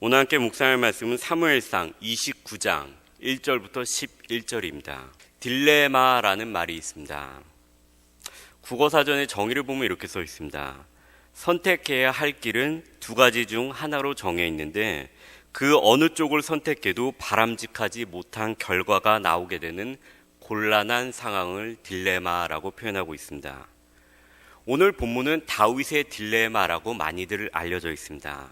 오늘 함께 묵상할 말씀은 사무엘상 29장 1절부터 11절입니다. 딜레마라는 말이 있습니다. 국어사전의 정의를 보면 이렇게 써 있습니다. 선택해야 할 길은 두 가지 중 하나로 정해 있는데 그 어느 쪽을 선택해도 바람직하지 못한 결과가 나오게 되는 곤란한 상황을 딜레마라고 표현하고 있습니다. 오늘 본문은 다윗의 딜레마라고 많이들 알려져 있습니다.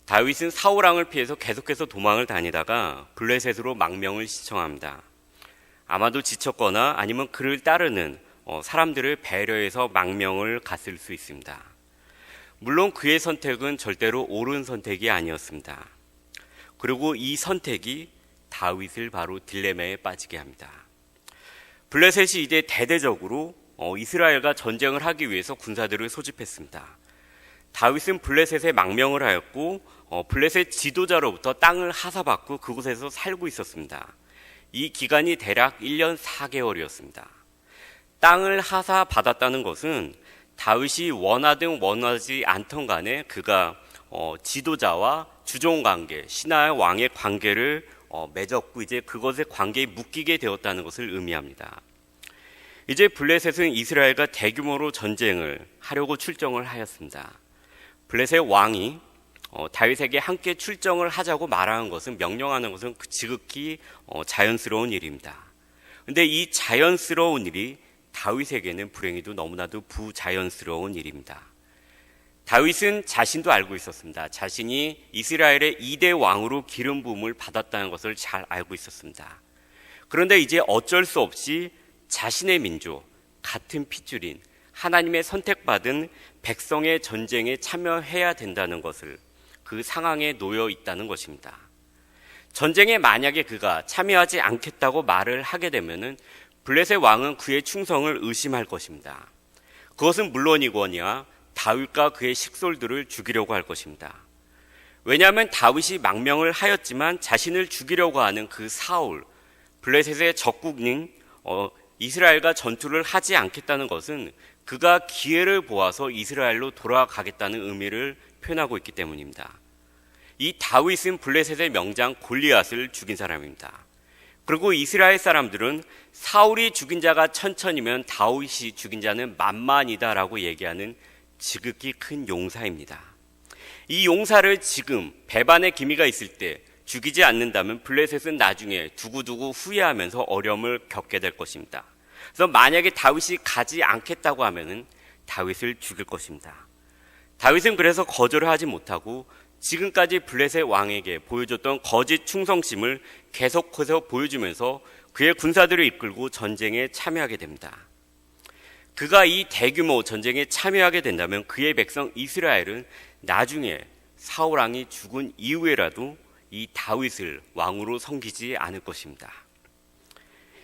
다윗은 사울 왕을 피해서 계속해서 도망을 다니다가 블레셋으로 망명을 시청합니다. 아마도 지쳤거나 아니면 그를 따르는 사람들을 배려해서 망명을 갔을 수 있습니다. 물론 그의 선택은 절대로 옳은 선택이 아니었습니다. 그리고 이 선택이 다윗을 바로 딜레마에 빠지게 합니다. 블레셋이 이제 대대적으로 이스라엘과 전쟁을 하기 위해서 군사들을 소집했습니다. 다윗은 블레셋에 망명을 하였고 블레셋 지도자로부터 땅을 하사받고 그곳에서 살고 있었습니다. 이 기간이 대략 1년 4개월이었습니다. 땅을 하사받았다는 것은 다윗이 원하든 원하지 않던 간에 그가 지도자와 주종관계, 신하의 왕의 관계를 맺었고 이제 그것의 관계에 묶이게 되었다는 것을 의미합니다. 이제 블레셋은 이스라엘과 대규모로 전쟁을 하려고 출정을 하였습니다. 블레셋 왕이 다윗에게 함께 출정을 하자고 말하는 것은, 명령하는 것은 지극히 자연스러운 일입니다. 그런데 이 자연스러운 일이 다윗에게는 불행히도 너무나도 부자연스러운 일입니다. 다윗은 자신도 알고 있었습니다. 자신이 이스라엘의 2대 왕으로 기름 부음을 받았다는 것을 잘 알고 있었습니다. 그런데 이제 어쩔 수 없이 자신의 민족, 같은 핏줄인 하나님의 선택받은 백성의 전쟁에 참여해야 된다는 것을, 그 상황에 놓여 있다는 것입니다. 전쟁에 만약에 그가 참여하지 않겠다고 말을 하게 되면은 블레셋 왕은 그의 충성을 의심할 것입니다. 그것은 물론이거니와 다윗과 그의 식솔들을 죽이려고 할 것입니다. 왜냐하면 다윗이 망명을 하였지만 자신을 죽이려고 하는 그 사울, 블레셋의 적국인 이스라엘과 전투를 하지 않겠다는 것은 그가 기회를 보아서 이스라엘로 돌아가겠다는 의미를 표현하고 있기 때문입니다. 이 다윗은 블레셋의 명장 골리앗을 죽인 사람입니다. 그리고 이스라엘 사람들은 사울이 죽인 자가 1000이면 다윗이 죽인 자는 만만이다라고 얘기하는 지극히 큰 용사입니다. 이 용사를 지금 배반의 기미가 있을 때 죽이지 않는다면 블레셋은 나중에 두고두고 후회하면서 어려움을 겪게 될 것입니다. 그래서 만약에 다윗이 가지 않겠다고 하면은 다윗을 죽일 것입니다. 다윗은 그래서 거절을 하지 못하고 지금까지 블레셋 왕에게 보여줬던 거짓 충성심을 계속해서 보여주면서 그의 군사들을 이끌고 전쟁에 참여하게 됩니다. 그가 이 대규모 전쟁에 참여하게 된다면 그의 백성 이스라엘은 나중에 사울 왕이 죽은 이후에라도 이 다윗을 왕으로 섬기지 않을 것입니다.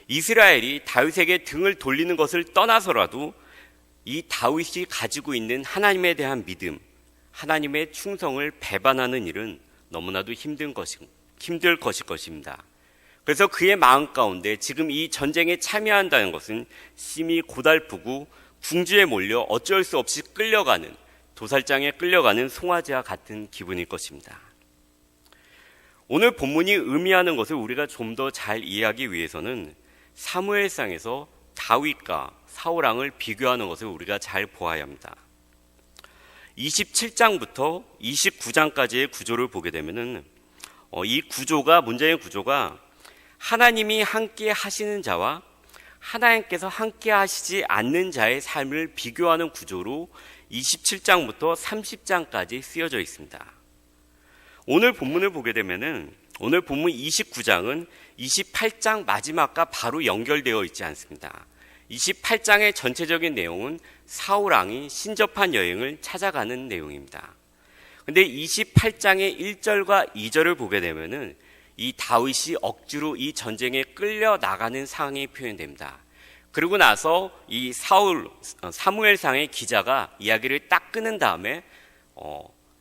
이스라엘이 다윗에게 등을 돌리는 것을 떠나서라도 이 다윗이 가지고 있는 하나님에 대한 믿음, 하나님의 충성을 배반하는 일은 너무나도 힘들 것일 것입니다. 그래서 그의 마음 가운데 지금 이 전쟁에 참여한다는 것은 심히 고달프고 궁지에 몰려 어쩔 수 없이 끌려가는, 도살장에 끌려가는 송아지와 같은 기분일 것입니다. 오늘 본문이 의미하는 것을 우리가 좀 더 잘 이해하기 위해서는 사무엘상에서 다윗과 사울 왕을 비교하는 것을 우리가 잘 보아야 합니다. 27장부터 29장까지의 구조를 보게 되면은 이 구조가, 문제의 구조가 하나님이 함께 하시는 자와 하나님께서 함께 하시지 않는 자의 삶을 비교하는 구조로 27장부터 30장까지 쓰여져 있습니다. 오늘 본문을 보게 되면은 오늘 본문 29장은 28장 마지막과 바로 연결되어 있지 않습니다. 28장의 전체적인 내용은 사울 왕이 신접한 여행을 찾아가는 내용입니다. 근데 28장의 1절과 2절을 보게 되면은 이 다윗이 억지로 이 전쟁에 끌려 나가는 상황이 표현됩니다. 그리고 나서 이 사무엘상의 기자가 이야기를 딱 끊은 다음에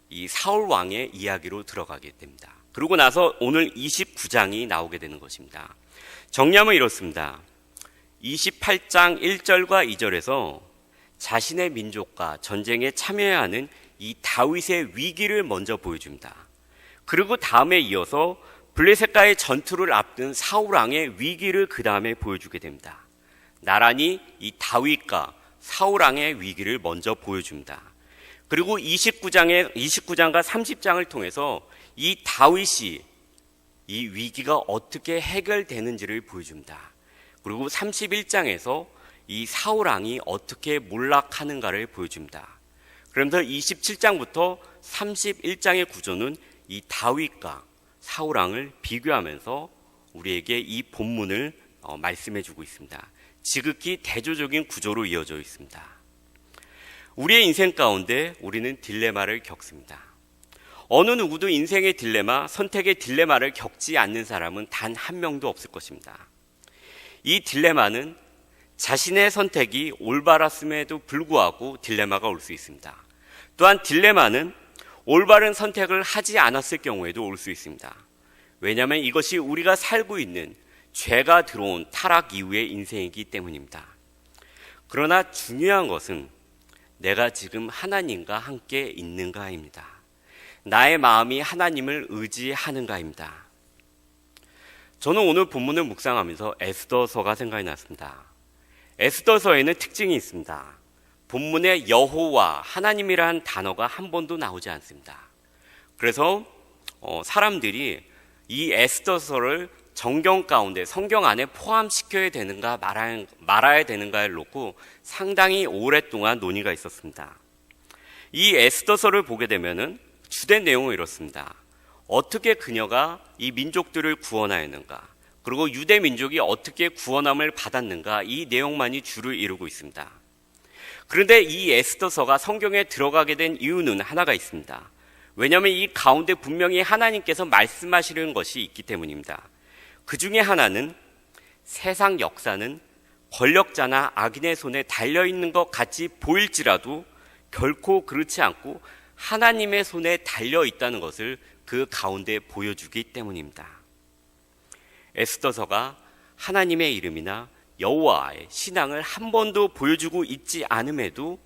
이 사울 왕의 이야기로 들어가게 됩니다. 그러고 나서 오늘 29장이 나오게 되는 것입니다. 정리하면 이렇습니다. 28장 1절과 2절에서 자신의 민족과 전쟁에 참여해야 하는 이 다윗의 위기를 먼저 보여줍니다. 그리고 다음에 이어서 블레셋과의 전투를 앞둔 사울왕의 위기를 그 다음에 보여주게 됩니다. 나란히 이 다윗과 사울왕의 위기를 먼저 보여줍니다. 그리고 29장과 30장을 통해서 이 다윗이 이 위기가 어떻게 해결되는지를 보여줍니다. 그리고 31장에서 이 사울왕이 어떻게 몰락하는가를 보여줍니다. 그러면서 27장부터 31장의 구조는 이 다윗과 사울왕을 비교하면서 우리에게 이 본문을 말씀해 주고 있습니다. 지극히 대조적인 구조로 이어져 있습니다. 우리의 인생 가운데 우리는 딜레마를 겪습니다. 어느 누구도 인생의 딜레마, 선택의 딜레마를 겪지 않는 사람은 단 한 명도 없을 것입니다. 이 딜레마는 자신의 선택이 올바랐음에도 불구하고 딜레마가 올 수 있습니다. 또한 딜레마는 올바른 선택을 하지 않았을 경우에도 올 수 있습니다. 왜냐하면 이것이 우리가 살고 있는 죄가 들어온 타락 이후의 인생이기 때문입니다. 그러나 중요한 것은 내가 지금 하나님과 함께 있는가입니다. 나의 마음이 하나님을 의지하는가입니다. 저는 오늘 본문을 묵상하면서 에스더서가 생각이 났습니다. 에스더서에는 특징이 있습니다. 본문에 여호와, 하나님이라는 단어가 한 번도 나오지 않습니다. 그래서 사람들이 이 에스더서를 정경 가운데 성경 안에 포함시켜야 되는가 말아야 되는가를 놓고 상당히 오랫동안 논의가 있었습니다. 이 에스더서를 보게 되면은 주된 내용은 이렇습니다. 어떻게 그녀가 이 민족들을 구원하였는가, 그리고 유대 민족이 어떻게 구원함을 받았는가, 이 내용만이 주를 이루고 있습니다. 그런데 이 에스더서가 성경에 들어가게 된 이유는 하나가 있습니다. 왜냐하면 이 가운데 분명히 하나님께서 말씀하시는 것이 있기 때문입니다. 그 중에 하나는 세상 역사는 권력자나 악인의 손에 달려있는 것 같이 보일지라도 결코 그렇지 않고 하나님의 손에 달려있다는 것을 그 가운데 보여주기 때문입니다. 에스더서가 하나님의 이름이나 여호와의 신앙을 한 번도 보여주고 있지 않음에도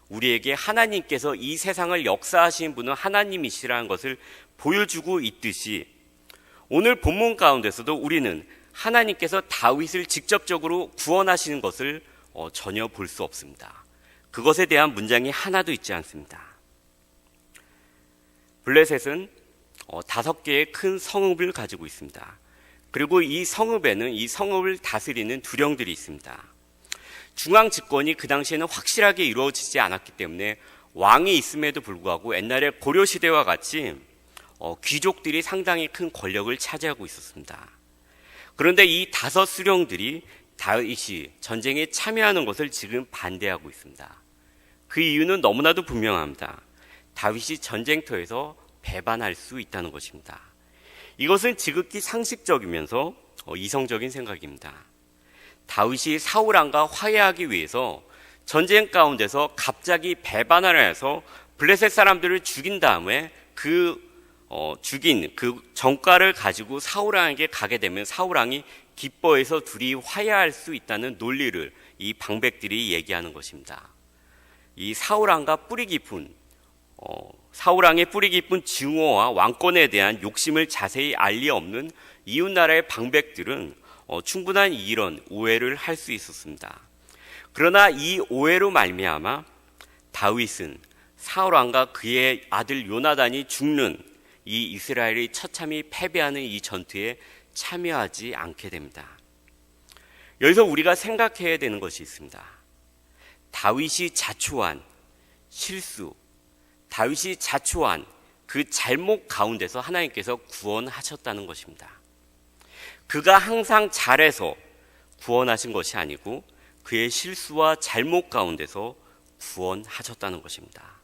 우리에게 하나님께서 이 세상을 역사하신 분은 하나님이시라는 것을 보여주고 있듯이 오늘 본문 가운데서도 우리는 하나님께서 다윗을 직접적으로 구원하시는 것을 전혀 볼 수 없습니다. 그것에 대한 문장이 하나도 있지 않습니다. 블레셋은 5개의 큰 성읍을 가지고 있습니다. 그리고 이 성읍에는 이 성읍을 다스리는 두령들이 있습니다. 중앙 집권이 그 당시에는 확실하게 이루어지지 않았기 때문에 왕이 있음에도 불구하고 옛날에 고려시대와 같이 귀족들이 상당히 큰 권력을 차지하고 있었습니다. 그런데 이 5 수령들이 다윗이 전쟁에 참여하는 것을 지금 반대하고 있습니다. 그 이유는 너무나도 분명합니다. 다윗이 전쟁터에서 배반할 수 있다는 것입니다. 이것은 지극히 상식적이면서 이성적인 생각입니다. 다윗이 사울왕과 화해하기 위해서 전쟁 가운데서 갑자기 배반을 해서 블레셋 사람들을 죽인 다음에 죽인 그 전과를 가지고 사울왕에게 가게 되면 사울왕이 기뻐해서 둘이 화해할 수 있다는 논리를 이 방백들이 얘기하는 것입니다. 이 사울왕과 사울왕의 뿌리 깊은 증오와 왕권에 대한 욕심을 자세히 알 리 없는 이웃나라의 방백들은 충분한 이런 오해를 할 수 있었습니다. 그러나 이 오해로 말미암아 다윗은 사울왕과 그의 아들 요나단이 죽는 이 이스라엘이 처참히 패배하는 이 전투에 참여하지 않게 됩니다. 여기서 우리가 생각해야 되는 것이 있습니다. 다윗이 자초한 실수, 다윗이 자초한 그 잘못 가운데서 하나님께서 구원하셨다는 것입니다. 그가 항상 잘해서 구원하신 것이 아니고 그의 실수와 잘못 가운데서 구원하셨다는 것입니다.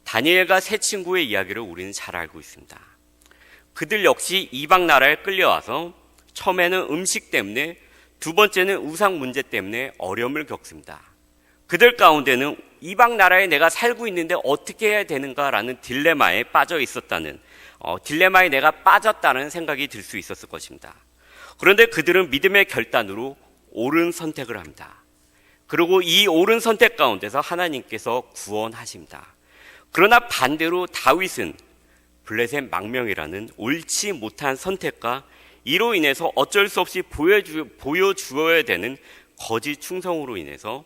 다니엘과 세 친구의 이야기를 우리는 잘 알고 있습니다. 그들 역시 이방 나라에 끌려와서 처음에는 음식 때문에, 두 번째는 우상 문제 때문에 어려움을 겪습니다. 그들 가운데는 이방 나라에 내가 살고 있는데 어떻게 해야 되는가라는 딜레마에 빠져 있었다는, 딜레마에 내가 빠졌다는 생각이 들 수 있었을 것입니다. 그런데 그들은 믿음의 결단으로 옳은 선택을 합니다. 그리고 이 옳은 선택 가운데서 하나님께서 구원하십니다. 그러나 반대로 다윗은 블레셋 망명이라는 옳지 못한 선택과 이로 인해서 어쩔 수 없이 보여주어야 되는 거짓 충성으로 인해서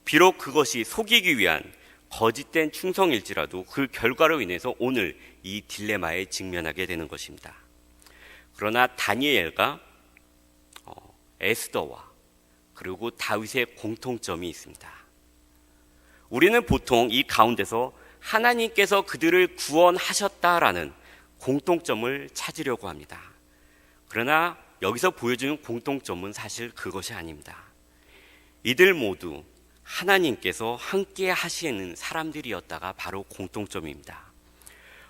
비록 그것이 속이기 위한 거짓된 충성일지라도 그 결과로 인해서 오늘 이 딜레마에 직면하게 되는 것입니다. 그러나 다니엘과 에스더와 그리고 다윗의 공통점이 있습니다. 우리는 보통 이 가운데서 하나님께서 그들을 구원하셨다라는 공통점을 찾으려고 합니다. 그러나 여기서 보여주는 공통점은 사실 그것이 아닙니다. 이들 모두 하나님께서 함께 하시는 사람들이었다가 바로 공통점입니다.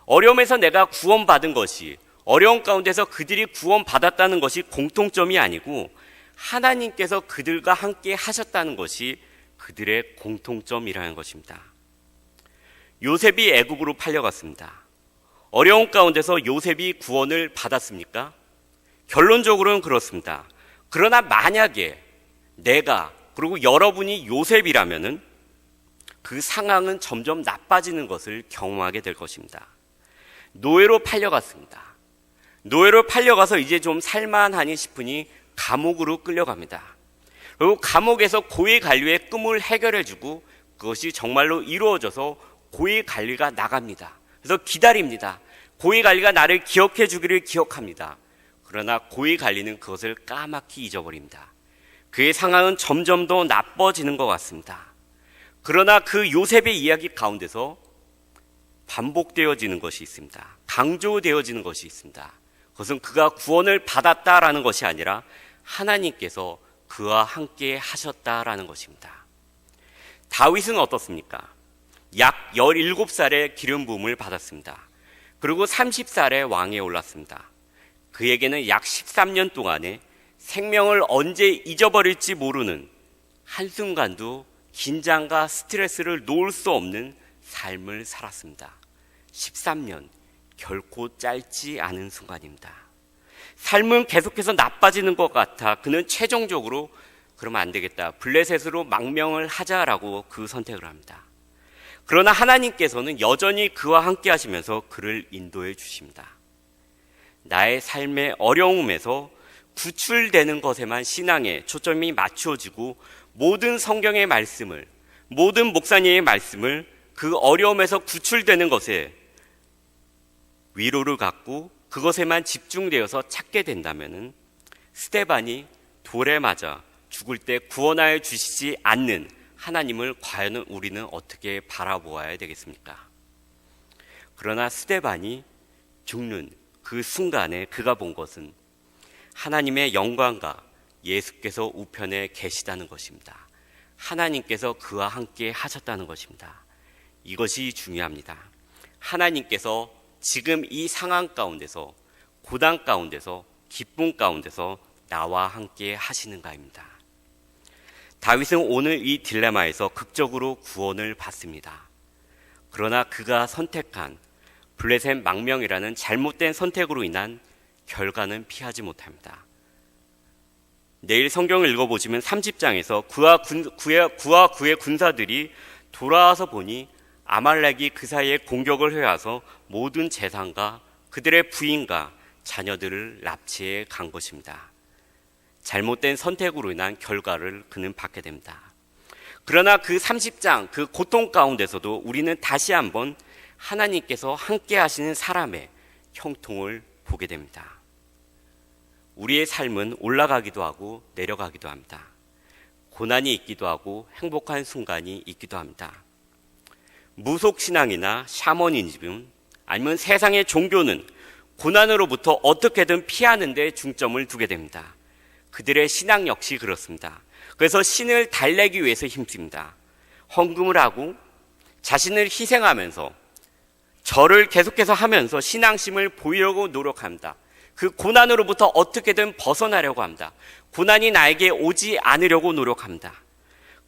어려움에서 내가 구원받은 것이, 어려움 가운데서 그들이 구원받았다는 것이 공통점이 아니고 하나님께서 그들과 함께 하셨다는 것이 그들의 공통점이라는 것입니다. 요셉이 애굽으로 팔려갔습니다. 어려움 가운데서 요셉이 구원을 받았습니까? 결론적으로는 그렇습니다. 그러나 만약에 내가 그리고 여러분이 요셉이라면은 그 상황은 점점 나빠지는 것을 경험하게 될 것입니다. 노예로 팔려갔습니다. 노예로 팔려가서 이제 좀 살만하니 싶으니 감옥으로 끌려갑니다. 그리고 감옥에서 고위 관리의 꿈을 해결해주고 그것이 정말로 이루어져서 고위 관리가 나갑니다. 그래서 기다립니다. 고위 관리가 나를 기억해 주기를 기억합니다. 그러나 고위 관리는 그것을 까맣게 잊어버립니다. 그의 상황은 점점 더 나빠지는 것 같습니다. 그러나 그 요셉의 이야기 가운데서 반복되어지는 것이 있습니다. 강조되어지는 것이 있습니다. 그것은 그가 구원을 받았다라는 것이 아니라 하나님께서 그와 함께 하셨다라는 것입니다. 다윗은 어떻습니까? 약 17살에 기름 부음을 받았습니다. 그리고 30살에 왕에 올랐습니다. 그에게는 약 13년 동안에 생명을 언제 잊어버릴지 모르는 한순간도 긴장과 스트레스를 놓을 수 없는 삶을 살았습니다. 13년, 결코 짧지 않은 순간입니다. 삶은 계속해서 나빠지는 것 같아 그는 최종적으로 그러면 안 되겠다, 블레셋으로 망명을 하자라고 그 선택을 합니다. 그러나 하나님께서는 여전히 그와 함께 하시면서 그를 인도해 주십니다. 나의 삶의 어려움에서 구출되는 것에만 신앙에 초점이 맞추어지고 모든 성경의 말씀을, 모든 목사님의 말씀을 그 어려움에서 구출되는 것에 위로를 갖고 그것에만 집중되어서 찾게 된다면은 스데반이 돌에 맞아 죽을 때 구원하여 주시지 않는 하나님을 과연 우리는 어떻게 바라보아야 되겠습니까? 그러나 스데반이 죽는 그 순간에 그가 본 것은 하나님의 영광과 예수께서 우편에 계시다는 것입니다. 하나님께서 그와 함께 하셨다는 것입니다. 이것이 중요합니다. 하나님께서 지금 이 상황 가운데서, 고난 가운데서, 기쁨 가운데서 나와 함께 하시는가입니다. 다윗은 오늘 이 딜레마에서 극적으로 구원을 받습니다. 그러나 그가 선택한 블레셋 망명이라는 잘못된 선택으로 인한 결과는 피하지 못합니다. 내일 성경을 읽어보시면 30장에서 그와 그의 군사들이 돌아와서 보니 아말렉이 그 사이에 공격을 해와서 모든 재산과 그들의 부인과 자녀들을 납치해 간 것입니다. 잘못된 선택으로 인한 결과를 그는 받게 됩니다. 그러나 그 30장 그 고통 가운데서도 우리는 다시 한번 하나님께서 함께 하시는 사람의 형통을 보게 됩니다. 우리의 삶은 올라가기도 하고 내려가기도 합니다. 고난이 있기도 하고 행복한 순간이 있기도 합니다. 무속신앙이나 샤머니즘 아니면 세상의 종교는 고난으로부터 어떻게든 피하는 데 중점을 두게 됩니다. 그들의 신앙 역시 그렇습니다. 그래서 신을 달래기 위해서 힘씁니다. 헌금을 하고 자신을 희생하면서 절을 계속해서 하면서 신앙심을 보이려고 노력합니다. 그 고난으로부터 어떻게든 벗어나려고 합니다. 고난이 나에게 오지 않으려고 노력합니다.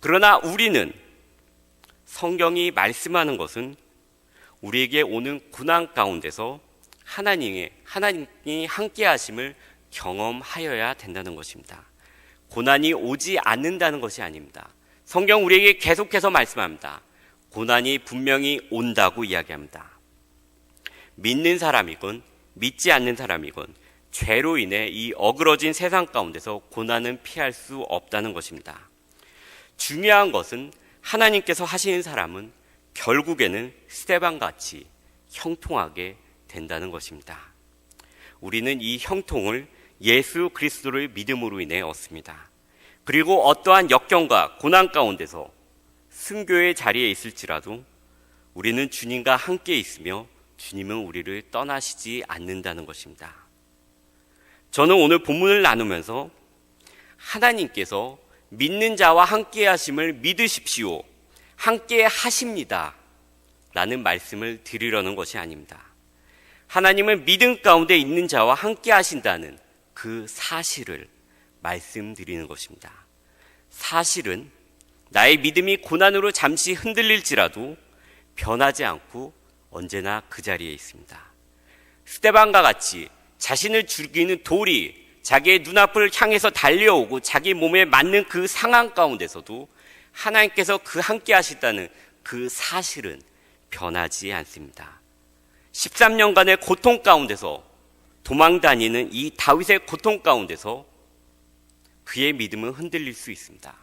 그러나 우리는 성경이 말씀하는 것은 우리에게 오는 고난 가운데서 하나님이 함께 하심을 경험하여야 된다는 것입니다. 고난이 오지 않는다는 것이 아닙니다. 성경 우리에게 계속해서 말씀합니다. 고난이 분명히 온다고 이야기합니다. 믿는 사람이건 믿지 않는 사람이건 죄로 인해 이 어그러진 세상 가운데서 고난은 피할 수 없다는 것입니다. 중요한 것은 하나님께서 하시는 사람은 결국에는 스데반같이 형통하게 된다는 것입니다. 우리는 이 형통을 예수 그리스도를 믿음으로 인해 얻습니다. 그리고 어떠한 역경과 고난 가운데서 순교의 자리에 있을지라도 우리는 주님과 함께 있으며 주님은 우리를 떠나시지 않는다는 것입니다. 저는 오늘 본문을 나누면서 하나님께서 믿는 자와 함께 하심을 믿으십시오. 함께 하십니다. 라는 말씀을 드리려는 것이 아닙니다. 하나님은 믿음 가운데 있는 자와 함께 하신다는 그 사실을 말씀드리는 것입니다. 사실은 나의 믿음이 고난으로 잠시 흔들릴지라도 변하지 않고 언제나 그 자리에 있습니다. 스데반과 같이 자신을 죽이는 돌이 자기의 눈앞을 향해서 달려오고 자기 몸에 맞는 그 상황 가운데서도 하나님께서 그 함께 하시다는 그 사실은 변하지 않습니다. 13년간의 고통 가운데서 도망다니는 이 다윗의 고통 가운데서 그의 믿음은 흔들릴 수 있습니다.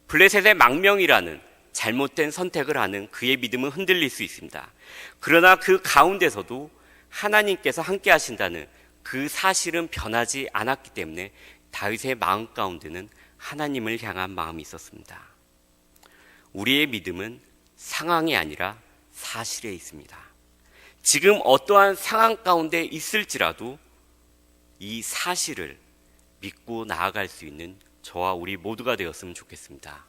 블레셋의 망명이라는 잘못된 선택을 하는 그의 믿음은 흔들릴 수 있습니다. 그러나 그 가운데서도 하나님께서 함께 하신다는 그 사실은 변하지 않았기 때문에 다윗의 마음 가운데는 하나님을 향한 마음이 있었습니다. 우리의 믿음은 상황이 아니라 사실에 있습니다. 지금 어떠한 상황 가운데 있을지라도 이 사실을 믿고 나아갈 수 있는 저와 우리 모두가 되었으면 좋겠습니다.